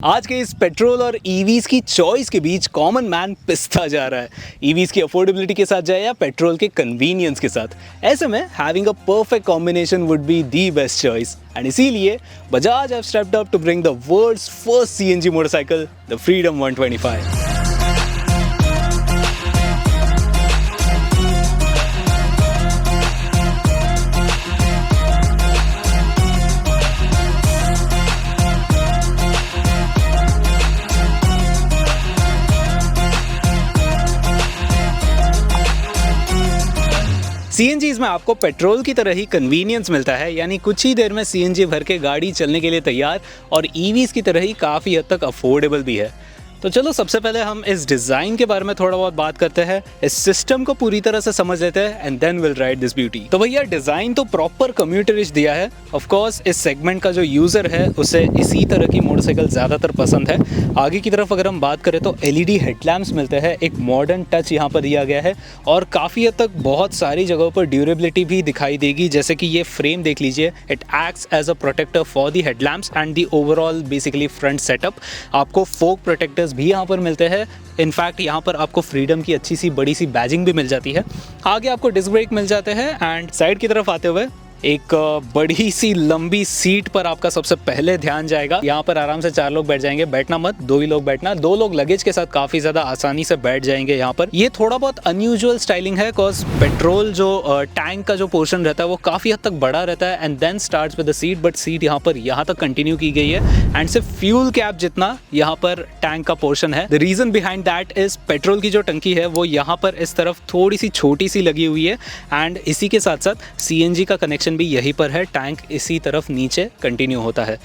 आज के इस पेट्रोल और ईवीज की चॉइस के बीच कॉमन मैन पिसता जा रहा है। ईवीज की अफोर्डेबिलिटी के साथ जाए या पेट्रोल के कन्वीनियंस के साथ। ऐसे में having a perfect combination would be the best choice and इसीलिए Bajaj have stepped up to bring the world's first CNG motorcycle the Freedom 125। CNGs में आपको पेट्रोल की तरह ही कन्वीनियंस मिलता है, यानी कुछ ही देर में सीएनजी भर के गाड़ी चलने के लिए तैयार, और ईवीज की तरह ही काफ़ी हद तक अफोर्डेबल भी है। तो चलो सबसे पहले हम इस डिज़ाइन के बारे में थोड़ा बहुत बात करते हैं, इस सिस्टम को पूरी तरह से समझ लेते हैं and then will ride this beauty. तो भैया डिज़ाइन तो प्रॉपर कम्यूटरिश दिया है। ऑफ कोर्स इस सेगमेंट का जो यूज़र है उसे इसी तरह की मोटरसाइकिल ज़्यादातर पसंद है। आगे की तरफ अगर हम बात करें तो एलईडी हेडलैम्प्स मिलते हैं, एक मॉडर्न टच यहाँ पर दिया गया है और काफ़ी हद तक बहुत सारी जगहों पर ड्यूरेबिलिटी भी दिखाई देगी। जैसे कि ये फ्रेम देख लीजिए, it acts as a protector for the headlamps and the overall basically front setup. आपको फोक प्रोटेक्टर्स भी यहाँ पर मिलते हैं। इनफैक्ट यहाँ पर आपको फ्रीडम की अच्छी सी बड़ी सी बैजिंग भी मिल जाती है। आगे आपको डिस्क ब्रेक मिल जाते हैं एंड साइड की तरफ आते हुए एक बड़ी सी लंबी सीट पर आपका सबसे पहले ध्यान जाएगा। यहाँ पर आराम से 4 लोग बैठ जाएंगे, बैठना मत 2 ही लोग बैठना। 2 लोग लगेज के साथ काफ़ी ज़्यादा आसानी से बैठ जाएंगे यहाँ पर। ये थोड़ा बहुत अनयूजुअल स्टाइलिंग है बिकॉज पेट्रोल जो टैंक का जो पोर्शन रहता है वो काफ़ी हद तक बड़ा रहता है and then starts with the seat, but seat यहाँ पर यहाँ तक कंटिन्यू की गई है एंड सिर्फ फ्यूल कैप जितना यहाँ पर टैंक का पोर्शन है। The reason behind that is petrol की जो टंकी है वो यहाँ पर इस तरफ थोड़ी सी छोटी सी लगी हुई है एंड इसी के साथ साथ सीएनजी का कनेक्शन भी यहीं पर है। टैंक इसी तरफ नीचे कंटिन्यू होता है।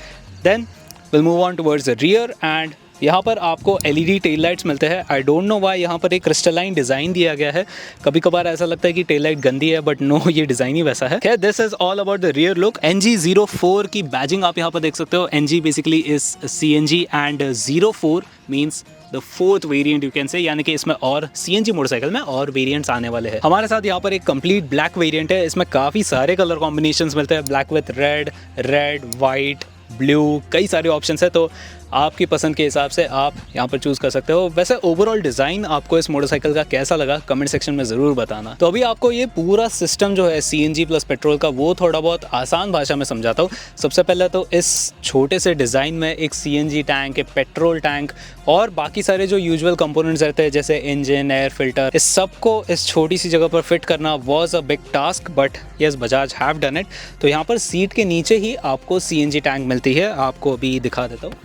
Then will move on towards the rear end यहाँ पर आपको एलईडी टेल लाइट्स मिलते हैं। आई डोंट नो व्हाई यहाँ पर एक क्रिस्टलाइन डिज़ाइन दिया गया है। कभी कभार ऐसा लगता है कि टेल लाइट गंदी है, बट नो, ये डिज़ाइन ही वैसा है। खैर, this is all about the rear look. NG04 की बैजिंग आप यहाँ पर देख सकते हो। NG basically is CNG and 04 means the 4th variant you can say, यानी कि इसमें और सीएनजी मोटरसाइकिल में और वेरिएंट्स आने वाले हैं। हमारे साथ यहाँ पर एक कंप्लीट ब्लैक वेरिएंट है। इसमें काफ़ी सारे कलर कॉम्बिनेशंस मिलते हैं, black with red, white, blue, कई सारे ऑप्शंस है। तो आपकी पसंद के हिसाब से आप यहाँ पर चूज़ कर सकते हो। वैसे ओवरऑल डिज़ाइन आपको इस मोटरसाइकिल का कैसा लगा कमेंट सेक्शन में ज़रूर बताना। तो अभी आपको ये पूरा सिस्टम जो है सीएनजी प्लस पेट्रोल का वो थोड़ा बहुत आसान भाषा में समझाता हूँ। सबसे पहले तो इस छोटे से डिज़ाइन में एक सीएनजी टैंक, एक पेट्रोल टैंक और बाकी सारे जो यूजुअल कंपोनेंट्स रहते हैं जैसे इंजन, एयर फिल्टर, इस सबको इस छोटी सी जगह पर फिट करना was a big task, but yes Bajaj have done it. तो यहाँ पर सीट के नीचे ही आपको सीएनजी टैंक मिलती है। आपको अभी दिखा देता हूँ।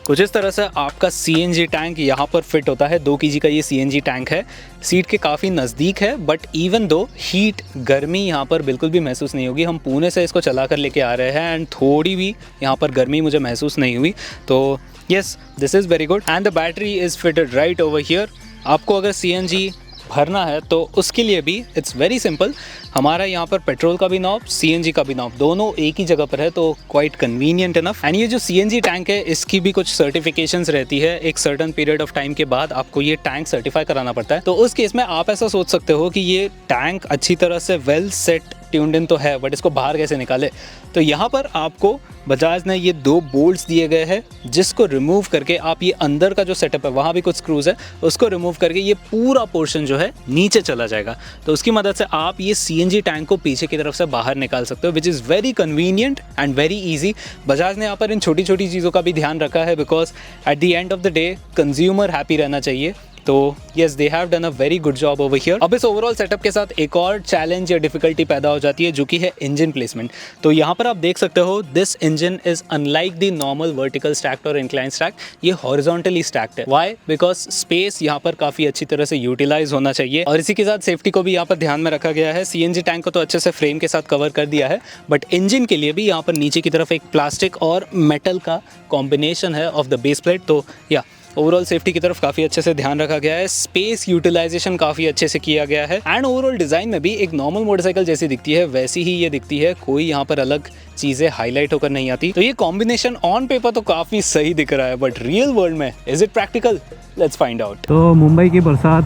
कुछ इस तरह से आपका सीएनजी टैंक यहाँ पर फिट होता है। 2 kg का ये सीएनजी टैंक है। सीट के काफ़ी नज़दीक है, बट इवन दो हीट, गर्मी यहाँ पर बिल्कुल भी महसूस नहीं होगी। हम पुणे से इसको चला कर लेके आ रहे हैं एंड थोड़ी भी यहाँ पर गर्मी मुझे महसूस नहीं हुई। तो yes, this is very good and the battery is fitted right over here. आपको अगर सीएनजी भरना है तो उसके लिए भी इट्स वेरी सिंपल। हमारा यहाँ पर पेट्रोल का भी नॉब, सीएनजी का भी नॉब, दोनों एक ही जगह पर है, तो क्वाइट कन्वीनियंट इनफ। एंड ये जो सीएनजी टैंक है इसकी भी कुछ सर्टिफिकेशंस रहती है। एक सर्टेन पीरियड ऑफ टाइम के बाद आपको ये टैंक सर्टिफाई कराना पड़ता है। तो उस केस में आप ऐसा सोच सकते हो कि ये टैंक अच्छी तरह से वेल सेट ट्यून्ड इन तो है, बट इसको बाहर कैसे निकाले। तो यहाँ पर आपको बजाज ने ये 2 बोल्ट्स दिए गए हैं जिसको रिमूव करके आप ये अंदर का जो सेटअप है, वहाँ भी कुछ स्क्रूज है, उसको रिमूव करके ये पूरा पोर्शन जो है नीचे चला जाएगा। तो उसकी मदद से आप ये सीएनजी टैंक को पीछे की तरफ से बाहर निकाल सकते हो, which is very convenient and very easy. Bajaj ने यहाँ पर इन छोटी छोटी चीज़ों का भी ध्यान रखा है because at the end of the day consumer happy रहना चाहिए। तो yes, they have done a very good job over here. अब इस ओवरऑल सेटअप के साथ एक और चैलेंज या डिफिकल्टी पैदा हो जाती है जो कि है इंजन प्लेसमेंट। तो यहाँ पर आप देख सकते हो this engine is unlike the normal vertical stacked और इंक्लाइन स्टैक। ये हॉरिजॉन्टली स्टैक्ड है। व्हाई? बिकॉज स्पेस यहाँ पर काफ़ी अच्छी तरह से यूटिलाइज होना चाहिए और इसी के साथ सेफ्टी को भी यहाँ पर ध्यान में रखा गया है। सीएनजी टैंक को तो अच्छे से फ्रेम के साथ कवर कर दिया है, बट इंजन के लिए भी यहाँ पर नीचे की तरफ एक प्लास्टिक और मेटल का कॉम्बिनेशन है ऑफ द बेस प्लेट। तो या ओवरऑल सेफ्टी की तरफ काफ़ी अच्छे से ध्यान रखा गया है। स्पेस यूटिलाइजेशन काफ़ी अच्छे से किया गया है एंड ओवरऑल डिज़ाइन में भी एक नॉर्मल मोटरसाइकिल जैसी दिखती है वैसी ही ये दिखती है। कोई यहाँ पर अलग चीज़ें हाईलाइट होकर नहीं आती। तो ये कॉम्बिनेशन ऑन पेपर तो काफ़ी सही दिख रहा है, बट रियल वर्ल्ड में is it practical? Let's find out. तो मुंबई की बरसात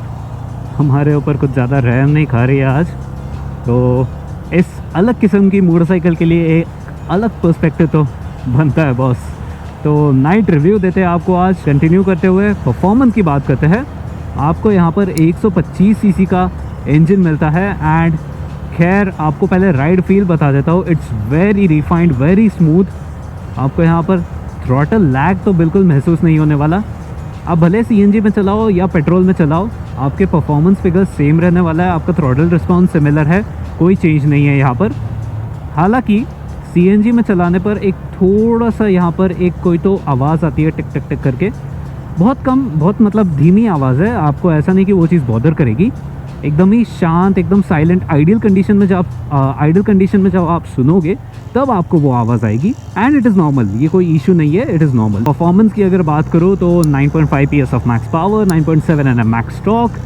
हमारे ऊपर कुछ ज़्यादा रहम नहीं खा रही है आज। तो इस अलग किस्म की मोटरसाइकिल के लिए एक अलग पर्सपेक्टिव तो बनता है बॉस। तो नाइट रिव्यू देते हैं आपको आज। कंटिन्यू करते हुए परफॉर्मेंस की बात करते हैं। आपको यहाँ पर 125 सीसी का इंजन मिलता है एंड खैर आपको पहले राइड फील बता देता हूँ। It's very refined, very smooth. आपको यहाँ पर थ्रॉटल लैग तो बिल्कुल महसूस नहीं होने वाला। आप भले सीएनजी में चलाओ या पेट्रोल में चलाओ, आपके परफॉर्मेंस फिगर सेम रहने वाला है। आपका थ्रॉटल रिस्पॉन्स सिमिलर है, कोई चेंज नहीं है यहाँ पर। हालांकि सीएनजी में चलाने पर एक थोड़ा सा यहाँ पर एक कोई तो आवाज़ आती है टिक टिक टिक करके, बहुत कम, बहुत मतलब धीमी आवाज़ है। आपको ऐसा नहीं कि वो चीज़ बॉदर करेगी, एकदम ही शांत, एकदम साइलेंट। आइडियल कंडीशन में जब आप सुनोगे तब आपको वो आवाज़ आएगी एंड इट इज़ नॉर्मल, ये कोई इशू नहीं है, इट इज़ नॉर्मल। परफॉर्मेंस की अगर बात करूँ तो 9.5 PS of max power, 9.7 Nm max torque.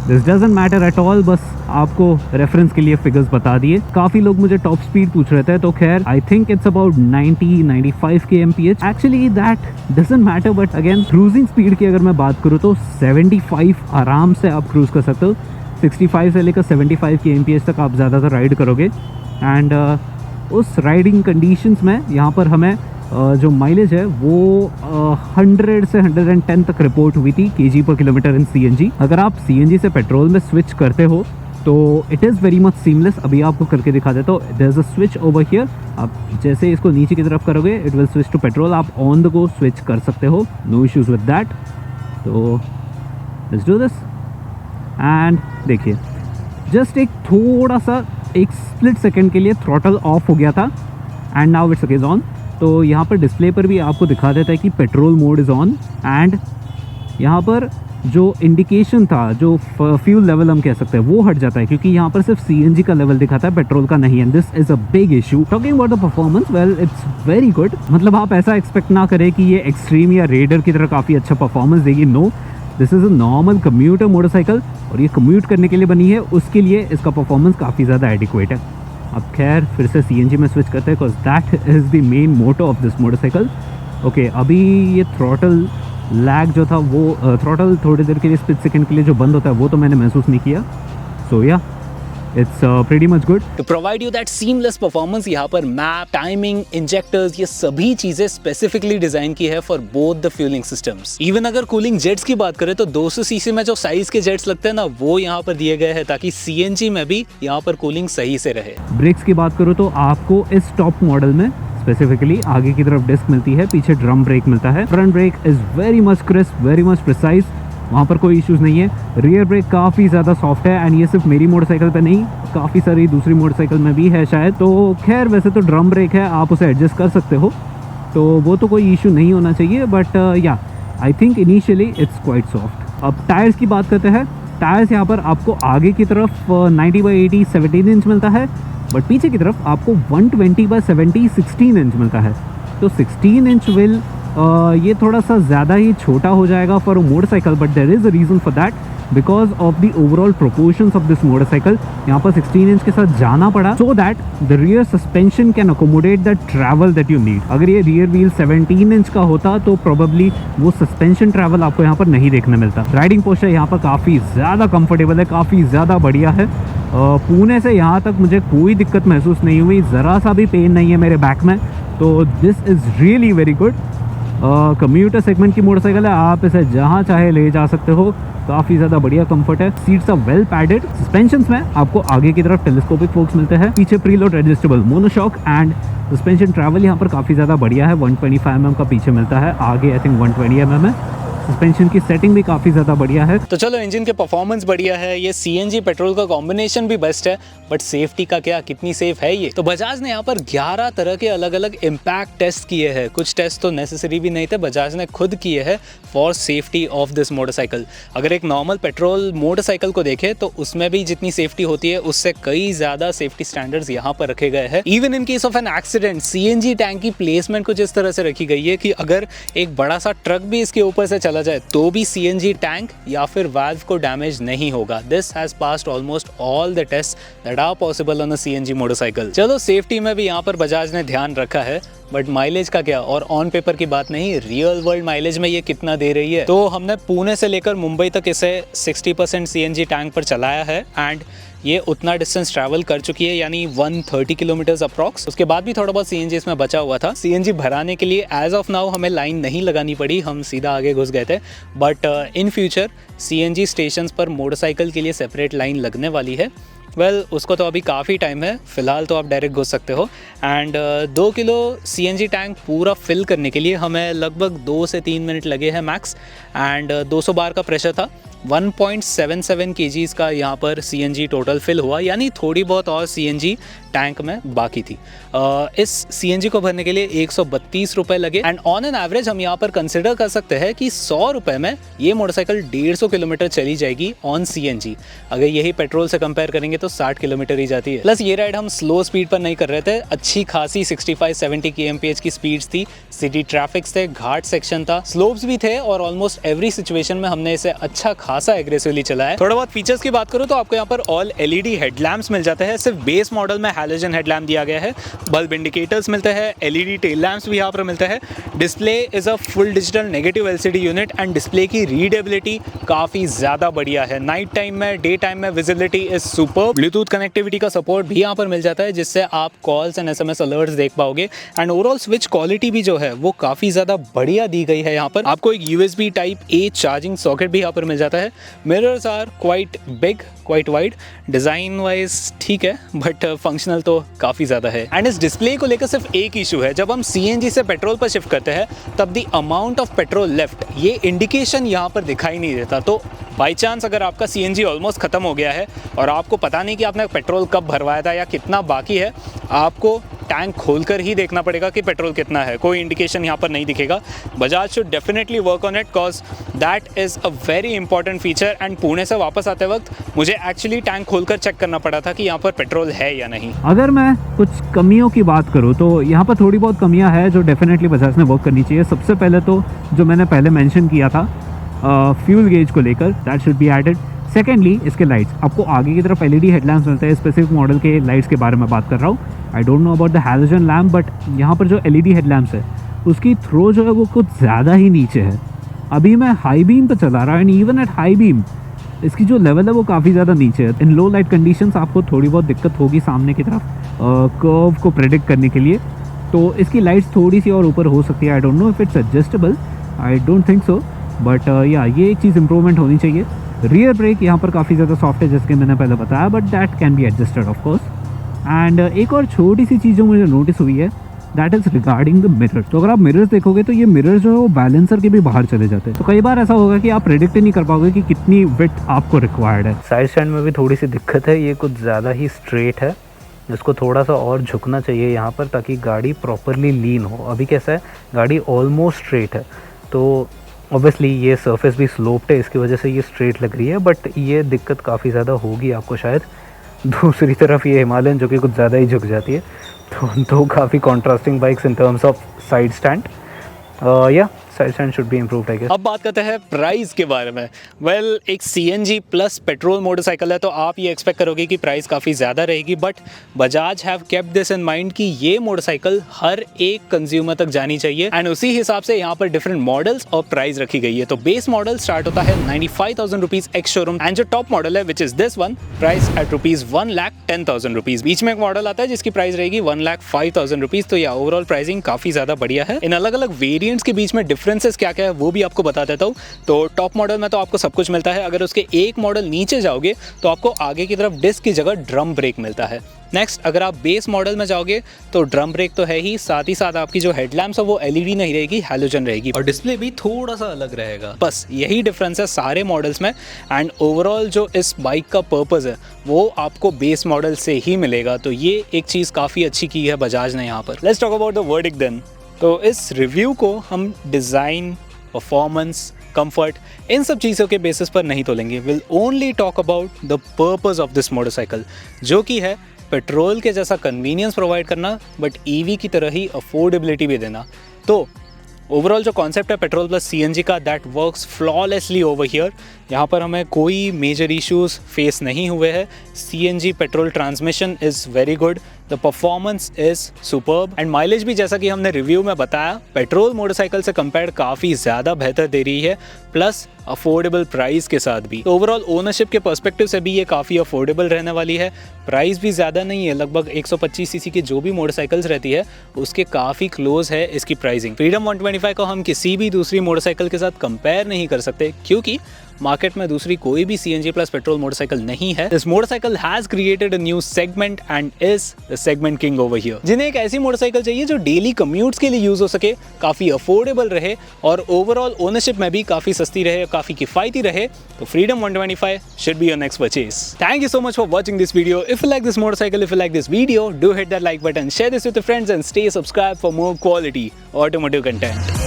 This doesn't matter at all, बस आपको रेफरेंस के लिए फिगर्स बता दिए। काफ़ी लोग मुझे टॉप स्पीड पूछ रहे थे, तो खैर I think it's about 90-95 kmph। Actually that doesn't matter, but again cruising speed की अगर मैं बात करूँ तो 75 आराम से आप क्रूज कर सकते हो। 65 से लेकर 75 kmph तक आप ज़्यादातर राइड करोगे एंड उस राइडिंग कंडीशंस में यहाँ पर हमें जो माइलेज है वो 100 से 110 तक रिपोर्ट हुई थी kg/km इन CNG। अगर आप CNG से पेट्रोल में स्विच करते हो तो it is very much seamless. अभी आपको करके दिखा देता हूँ। There is a switch over here. आप जैसे इसको नीचे की तरफ करोगे it will switch to petrol. आप ऑन द गो स्विच कर सकते हो, नो इश्यूज़ विद दैट। तो लेट्स डू दिस एंड देखिए, जस्ट एक थोड़ा सा एक स्प्लिट सेकेंड के लिए थ्रॉटल ऑफ हो गया था and now it's again on. तो यहाँ पर डिस्प्ले पर भी आपको दिखा देता है कि petrol mode is on and यहाँ पर जो इंडिकेशन था, जो फ्यूल लेवल हम कह सकते हैं, वो हट जाता है क्योंकि यहाँ पर सिर्फ CNG का लेवल दिखाता है, पेट्रोल का नहीं है। This is a big issue. Talking about the performance, well it's very good. मतलब आप ऐसा एक्सपेक्ट ना करें कि ये एक्सट्रीम या रेडर की तरह काफ़ी अच्छा परफॉर्मेंस देगी। No, this is a normal commuter motorcycle और ये कम्यूट करने के लिए बनी है, उसके लिए इसका परफॉर्मेंस काफ़ी ज़्यादा एडिक्वेट है। अब खैर फिर से CNG में स्विच करते हैं because that is the main motto of this motorcycle. Okay, अभी ये थ्रॉटल लैग जो था वो थ्रॉटल थोड़ी देर के लिए, स्प्लिट सेकंड के लिए जो बंद होता है, वो तो मैंने महसूस नहीं किया। सो या it's pretty much good to provide you that seamless performance। यहाँ पर मैप, टाइमिंग, इंजेक्टर्स, ये सभी चीजें स्पेसिफिकली डिजाइन की है for both the fuelling systems. Even अगर कूलिंग जेट्स की बात करें तो 200 सीसी में जो साइज के जेट्स लगते हैं ना, वो यहाँ पर दिए गए हैं ताकि CNG में भी यहाँ पर कूलिंग सही से रहे। ब्रेक्स की बात करूँ तो आपको इस टॉप मॉडल में स्पेसिफिकली आगे की तरफ डिस्क मिलती है, पीछे ड्रम ब्रेक मिलता है। Front brake is very much crisp, very much precise, वहाँ पर कोई इश्यूज़ नहीं है। रियर ब्रेक काफ़ी ज़्यादा सॉफ्ट है एंड ये सिर्फ मेरी मोटरसाइकिल पे नहीं, काफ़ी सारी दूसरी मोटरसाइकिल में भी है शायद। तो खैर वैसे तो ड्रम ब्रेक है, आप उसे एडजस्ट कर सकते हो, तो वो तो कोई इशू नहीं होना चाहिए। बट या I think initially it's quite soft. अब टायर्स की बात करते हैं। टायर्स यहाँ पर आपको आगे की तरफ 90/80 17 इंच मिलता है, बट पीछे की तरफ आपको 120/70 16 इंच मिलता है। तो 16 इंच व्हील ये थोड़ा सा ज़्यादा ही छोटा हो जाएगा for a motorcycle, but there is a reason for that because of the overall proportions of this motorcycle. यहाँ पर 16 इंच के साथ जाना पड़ा so that the rear suspension can accommodate the travel that you need. अगर ये rear wheel 17 inch का होता तो प्रोबेबली वो सस्पेंशन ट्रैवल आपको यहाँ पर नहीं देखने मिलता। राइडिंग पोस्चर यहाँ पर काफ़ी ज़्यादा कंफर्टेबल है, काफ़ी ज़्यादा बढ़िया है। पुणे से यहाँ तक मुझे कोई दिक्कत महसूस नहीं हुई, ज़रा सा भी पेन नहीं है मेरे बैक में। तो this is really very good. Commuter segment की मोटरसाइकिल है, आप इसे जहाँ चाहे ले जा सकते हो, काफ़ी ज़्यादा बढ़िया कंफर्ट है। Seats are well padded. Suspensions में आपको आगे की तरफ टेलीस्कोपिक फोक्स मिलते हैं, पीछे preload adjustable monoshock and suspension travel यहाँ पर काफ़ी ज़्यादा बढ़िया है। 125 mm का पीछे मिलता है, आगे आई थिंक 120 mm है। सस्पेंशन की सेटिंग भी काफ़ी ज़्यादा बढ़िया है। तो चलो, इंजन के परफॉर्मेंस बढ़िया है, ये CNG पेट्रोल का कॉम्बिनेशन भी बेस्ट है, बट सेफ्टी का क्या, कितनी सेफ है ये? तो बजाज ने यहाँ पर 11 तरह के अलग अलग इम्पैक्ट टेस्ट किए हैं। कुछ टेस्ट तो नेसेसरी भी नहीं थे, बजाज ने खुद किए हैं for safety of this motorcycle. अगर एक नॉर्मल पेट्रोल मोटरसाइकिल को देखें तो उसमें भी जितनी सेफ्टी होती है उससे कई ज़्यादा सेफ्टी स्टैंडर्ड्स यहाँ पर रखे गए हैं। Even in case of an accident, CNG tank की प्लेसमेंट कुछ इस तरह से रखी गई है कि अगर एक बड़ा सा ट्रक भी इसके ऊपर से चला जाए तो भी CNG टैंक या फिर वाल्व को डैमेज नहीं होगा। This has passed almost all the test that are possible on a CNG motorcycle. चलो, सेफ्टी में भी यहाँ पर बजाज ने ध्यान रखा है, बट माइलेज का क्या? और ऑन पेपर की बात नहीं, रियल वर्ल्ड माइलेज में ये कितना दे रही है? तो हमने पुणे से लेकर मुंबई तक इसे 60% CNG टैंक पर चलाया है एंड ये उतना डिस्टेंस ट्रैवल कर चुकी है, यानी 130 किलोमीटर्स अप्रॉक्स। उसके बाद भी थोड़ा बहुत सीएनजी इसमें बचा हुआ था। सीएनजी भराने के लिए एज ऑफ नाउ हमें लाइन नहीं लगानी पड़ी, हम सीधा आगे घुस गए थे। But in future CNG stations पर मोटरसाइकिल के लिए सेपरेट लाइन लगने वाली है। वेल उसको तो अभी काफ़ी टाइम है, फ़िलहाल तो आप डायरेक्ट घुस सकते हो। एंड 2 किलो सीएनजी टैंक पूरा फिल करने के लिए हमें लगभग 2 से 3 मिनट लगे हैं मैक्स। एंड 200 बार का प्रेशर था। 1.77 kgs का यहाँ पर सीएनजी टोटल फिल हुआ, यानी थोड़ी बहुत और सीएनजी टैंक में बाकी थी। इस सीएनजी को भरने के लिए 132 रुपये लगे। एंड ऑन एन एवरेज हम यहाँ पर कंसिडर कर सकते हैं कि 100 रुपये में ये मोटरसाइकिल 150 किलोमीटर चली जाएगी ऑन सीएनजी। अगर यही पेट्रोल से कंपेयर करेंगे तो 60 किलोमीटर ही जाती है। प्लस ये राइड हम स्लो स्पीड पर नहीं कर रहे थे, अच्छी खासी 65-70 kmph की स्पीड्स थी। सिटी ट्रैफिक्स थे, घाट सेक्शन था, स्लोप्स भी थे और ऑलमोस्ट एवरी सिचुएशन में हमने इसे अच्छा खासा एग्रेसिवली चलाया। थोड़ा बहुत फीचर्स की बात करूँ तो आपको यहाँ पर ऑल एलईडी हेडलैम्प्स मिल जाते हैं। सिर्फ बेस मॉडल में हैलोजन हेडलैम्प दिया गया है। बल्ब इंडिकेटर्स मिलते हैं, एलईडी टेल लैंप्स भी यहाँ पर मिलते हैं। Display is a full digital negative LCD unit and display की रीडेबिलिटी काफ़ी ज़्यादा बढ़िया है। नाइट टाइम में, डे टाइम में visibility is super. Bluetooth connectivity का सपोर्ट भी यहाँ पर मिल जाता है, जिससे आप कॉल्स एंड एसएमएस अलर्ट्स देख पाओगे। एंड ओवरऑल स्विच क्वालिटी भी जो है वो काफ़ी ज़्यादा बढ़िया दी गई है। यहाँ पर आपको एक USB type A charging socket भी यहाँ पर मिल जाता है। Mirrors are quite big, quite wide. Design wise ठीक है बट फंक्शनल तो काफ़ी ज़्यादा है। एंड इस डिस्प्ले को लेकर सिर्फ एक इशू है, जब हम सीएनजी से पेट्रोल पर शिफ्ट करते हैं तब the amount of petrol left ये इंडिकेशन यहाँ पर दिखाई नहीं देता। तो बाई चांस अगर आपका सीएनजी ऑलमोस्ट ख़त्म हो गया है और आपको पता नहीं कि आपने पेट्रोल कब भरवाया था या कितना बाकी है, आपको टैंक खोलकर ही देखना पड़ेगा कि पेट्रोल कितना है। कोई इंडिकेशन यहाँ पर नहीं दिखेगा। Bajaj should definitely work on it cause that is a very important feature. And Pune से वापस आते वक्त मुझे एक्चुअली टैंक खोलकर चेक करना पड़ा था कि यहाँ पर पेट्रोल है या नहीं। अगर मैं कुछ कमियों की बात करूँ तो यहाँ पर थोड़ी बहुत कमियाँ हैं जो डेफिनेटली बजाज ने वर्क करनी चाहिए। सबसे पहले तो जो मैंने पहले मेंशन किया था फ्यूल गेज को लेकर, that should be added. Secondly इसके लाइट्स, आपको आगे की तरफ एलईडी हेडलैम्प्स मिलते हैं। स्पेसिफिक मॉडल के लाइट्स के बारे में बात कर रहा हूँ। I don't know about the halogen lamp, but यहाँ पर जो एलईडी हेडलैम्प्स है उसकी थ्रो जो है वो कुछ ज़्यादा ही नीचे है। अभी मैं हाई बीम पे चला रहा हूँ and even at high beam इसकी जो लेवल है वो काफ़ी ज़्यादा नीचे है। इन लो लाइट कंडीशंस आपको थोड़ी बहुत दिक्कत होगी सामने की तरफ कर्व को प्रेडिक्ट करने के लिए, तो इसकी लाइट्स थोड़ी सी और ऊपर हो सकती है। I don't know if it's adjustable, I don't think so, but या ये एक चीज़ इंप्रूवमेंट होनी चाहिए। रियर ब्रेक यहाँ पर काफ़ी ज़्यादा सॉफ्ट है जैसे कि मैंने पहले बताया, but that can be adjusted of course. And एक और छोटी सी चीज़ जो मुझे नोटिस हुई है that is regarding the mirror. तो अगर आप मिरर्स देखोगे तो ये मिरर्स जो है वो बैलेंसर के भी बाहर चले जाते हैं। तो कई बार ऐसा होगा कि आप प्रेडिक्ट ही नहीं कर पाओगे कि कितनी विड्थ आपको रिक्वायर्ड है। साइड स्टैंड में भी थोड़ी सी दिक्कत है, ये कुछ ज़्यादा ही स्ट्रेट है, जिसको थोड़ा सा और झुकना चाहिए यहाँ पर ताकि गाड़ी प्रॉपरली लीन हो। अभी कैसा है, गाड़ी ऑलमोस्ट स्ट्रेट है, तो ऑब्वियसली ये सरफेस भी स्लोप्ड है, इसकी वजह से ये स्ट्रेट लग रही है, बट ये दिक्कत काफ़ी ज़्यादा होगी आपको शायद। दूसरी तरफ ये हिमालयन जो कि कुछ ज़्यादा ही झुक जाती है, तो दो काफ़ी contrasting bikes in terms of side stand. या side stand should be improved I guess. अब बात करते हैं प्राइस के बारे में। वेल एक सीएनजी प्लस पेट्रोल मोटरसाइकिल है तो आप ये एक्सपेक्ट करोगे कि प्राइस काफ़ी ज़्यादा रहेगी, but Bajaj have kept this in mind कि ये मोटरसाइकिल हर एक कंज्यूमर तक जानी चाहिए एंड उसी हिसाब से यहाँ पर डिफरेंट मॉडल्स और प्राइस रखी गई है। तो बेस मॉडल स्टार्ट होता है 95,000 रुपीज़ एक्स शोरूम एंड जो टॉप मॉडल है which is this one, price at ₹1,10,000 rupees. बीच में एक मॉडल आता है जिसकी प्राइस रहेगी 1,05,000 रुपीज़। तो या ओवरऑल प्राइसिंग काफ़ी ज़्यादा बढ़िया है। इन अलग अलग वेरियंट्स के बीच में डिफरेंसेस क्या क्या है वो भी आपको बता देता हूँ। तो टॉप मॉडल में तो आपको सब कुछ मिलता है। अगर उसके एक मॉडल नीचे जाओगे तो आपको आगे की तरफ डिस्क की जगह ड्रम ब्रेक मिलता है। नेक्स्ट अगर आप बेस मॉडल में जाओगे तो ड्रम ब्रेक तो है ही, साथ ही साथ आपकी जो हेडलैम्प्स है वो एलईडी नहीं रहेगी, हैलोजन रहेगी और डिस्प्ले भी थोड़ा सा अलग रहेगा। बस यही डिफरेंस है सारे मॉडल्स में एंड ओवरऑल जो इस बाइक का पर्पस है वो आपको बेस मॉडल से ही मिलेगा। तो ये एक चीज़ काफ़ी अच्छी की है बजाज ने यहाँ पर। Let's talk about the verdict then. तो इस रिव्यू को हम डिज़ाइन, परफॉर्मेंस, कंफर्ट इन सब चीज़ों के बेसिस पर नहीं तोलेंगे। Will only talk about the purpose of this motorcycle, जो कि है पेट्रोल के जैसा कन्वीनियंस प्रोवाइड करना बट ईवी की तरह ही अफोर्डेबिलिटी भी देना। तो ओवरऑल जो कॉन्सेप्ट है पेट्रोल प्लस सीएनजी का that works flawlessly over here. यहाँ पर हमें कोई मेजर इश्यूज फेस नहीं हुए हैं। CNG petrol transmission is very good, the performance is superb and mileage भी जैसा कि हमने रिव्यू में बताया पेट्रोल मोटरसाइकिल से कंपेयर काफ़ी ज़्यादा बेहतर दे रही है, प्लस अफोर्डेबल प्राइस के साथ भी। तो ओवरऑल ओनरशिप के पर्सपेक्टिव से भी ये काफ़ी अफोर्डेबल रहने वाली है। प्राइस भी ज़्यादा नहीं है, लगभग 125 सीसी की जो भी मोटरसाइकिल्स रहती है उसके काफ़ी क्लोज है इसकी प्राइसिंग। फ्रीडम 125 को हम किसी भी दूसरी मोटरसाइकिल के साथ कंपेयर नहीं कर सकते क्योंकि मार्केट में दूसरी कोई भी CNG प्लस पेट्रोल मोटरसाइकिल नहीं है। This motorcycle has created a new segment and is the segment king over here. जिन्हें एक ऐसी मोटरसाइकिल चाहिए जो डेली कम्यूट्स के लिए यूज हो सके, काफी अफोर्डेबल रहे और ओवरऑल ओनरशिप में भी काफी सस्ती रहे, काफी किफायती रहे, तो freedom 125 should be your next purchase. Thank you so much for watching this video. If you like this motorcycle, if you like this video, do hit that like button, share this with your friends and stay subscribe for more quality automotive content.